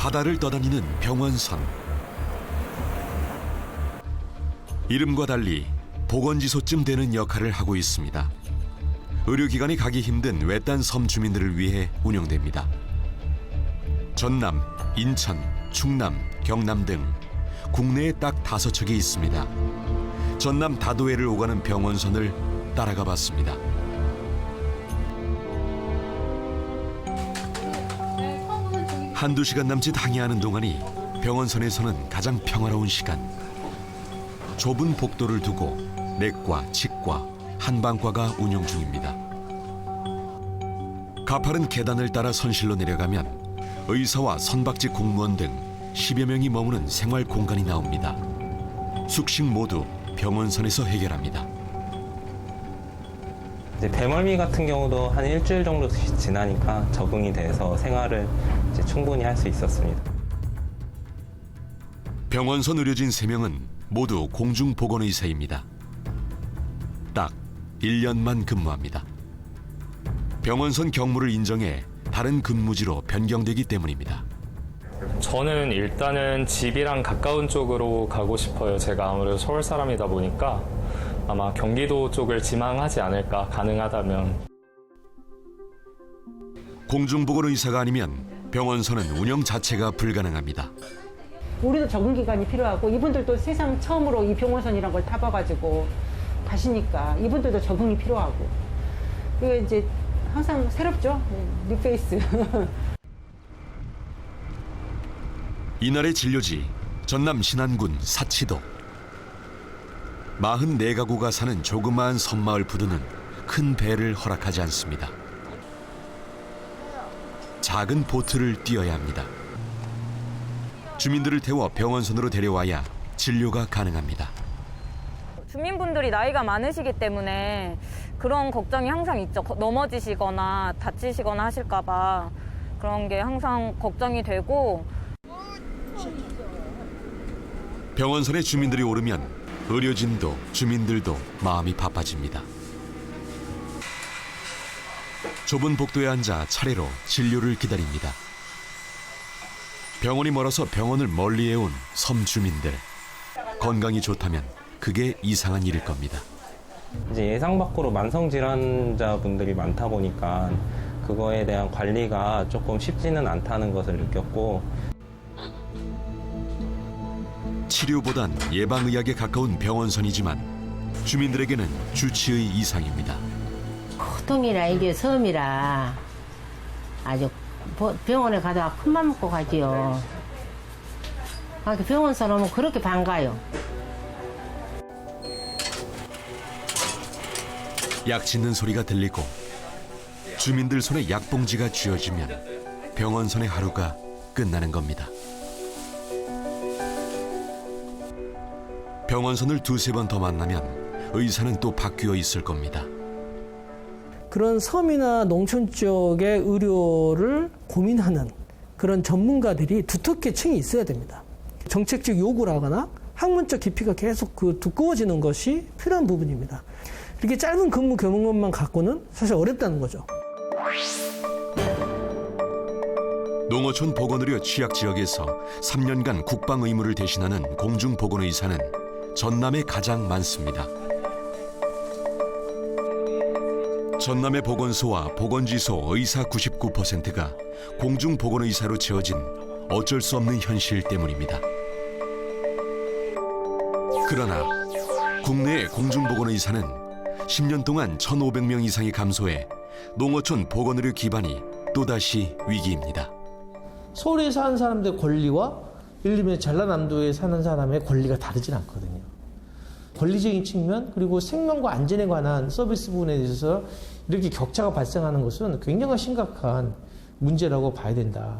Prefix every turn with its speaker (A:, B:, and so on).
A: 바다를 떠다니는 병원선. 이름과 달리 보건지소쯤 되는 역할을 하고 있습니다. 의료기관이 가기 힘든 외딴 섬 주민들을 위해 운영됩니다. 전남, 인천, 충남, 경남 등 국내에 딱 5척이 있습니다. 전남 다도해를 오가는 병원선을 따라가 봤습니다. 한두 시간 남짓 항해하는 동안이 병원선에서는 가장 평화로운 시간. 좁은 복도를 두고 내과, 치과, 한방과가 운영 중입니다. 가파른 계단을 따라 선실로 내려가면 의사와 선박직 공무원 등 10여 명이 머무는 생활 공간이 나옵니다. 숙식 모두 병원선에서 해결합니다.
B: 이제 배멀미 같은 경우도 한 일주일 정도 지나니까 적응이 돼서 생활을 이제 충분히 할 수 있었습니다.
A: 병원선 의료진 3명은 모두 공중보건의사입니다. 딱 1년만 근무합니다. 병원선 경무를 인정해 다른 근무지로 변경되기 때문입니다.
C: 저는 일단은 집이랑 가까운 쪽으로 가고 싶어요. 제가 아무래도 서울 사람이다 보니까 아마 경기도 쪽을 지망하지 않을까, 가능하다면.
A: 공중보건의사가 아니면 병원선은 운영 자체가 불가능합니다.
D: 우리도 적응 기간이 필요하고 이분들도 세상 처음으로 이 병원선이란 걸 타봐가지고 가시니까 이분들도 적응이 필요하고 이게 이제 항상 새롭죠. 뉴페이스.
A: 이날의 진료지 전남 신안군 사치도. 44가구가 사는 조그마한 섬마을 부두는 큰 배를 허락하지 않습니다. 작은 보트를 띄어야 합니다. 주민들을 태워 병원선으로 데려와야 진료가 가능합니다.
E: 주민분들이 나이가 많으시기 때문에 그런 걱정이 항상 있죠. 넘어지시거나 다치시거나 하실까 봐 그런 게 항상 걱정이 되고.
A: 병원선에 주민들이 오르면 의료진도 주민들도 마음이 바빠집니다. 좁은 복도에 앉아 차례로 진료를 기다립니다. 병원이 멀어서 병원을 멀리해온 섬 주민들. 건강이 좋다면 그게 이상한 일일 겁니다.
B: 이제 예상 밖으로 만성 질환자분들이 많다 보니까 그거에 대한 관리가 조금 쉽지는 않다는 것을 느꼈고,
A: 치료보단 예방의학에 가까운 병원선이지만 주민들에게는 주치의 이상입니다.
F: 보통이라 이게 섬이라 아주 병원에 가다가 큰맘 먹고 가지요. 병원선 오면 그렇게 반가요.
A: 약 짓는 소리가 들리고 주민들 손에 약봉지가 쥐어지면 병원선의 하루가 끝나는 겁니다. 병원선을 2-3번 더 만나면 의사는 또 바뀌어 있을 겁니다.
G: 그런 섬이나 농촌 쪽의 의료를 고민하는 그런 전문가들이 두텁게 층이 있어야 됩니다. 정책적 요구를 하거나 학문적 깊이가 계속 두꺼워지는 것이 필요한 부분입니다. 이렇게 짧은 근무 경험만 갖고는 사실 어렵다는 거죠.
A: 농어촌 보건의료 취약 지역에서 3년간 국방 의무를 대신하는 공중보건의사는 전남에 가장 많습니다. 전남의 보건소와 보건지소 의사 99%가 공중보건의사로 채워진 어쩔 수 없는 현실 때문입니다. 그러나 국내의 공중보건의사는 10년 동안 1,500명 이상이 감소해 농어촌 보건의료 기반이 또다시 위기입니다.
H: 서울에 사는 사람들의 권리와 예를 들면 전라남도에 사는 사람의 권리가 다르진 않거든요. 권리적인 측면 그리고 생명과 안전에 관한 서비스 부분에 대해서 이렇게 격차가 발생하는 것은 굉장히 심각한 문제라고 봐야 된다.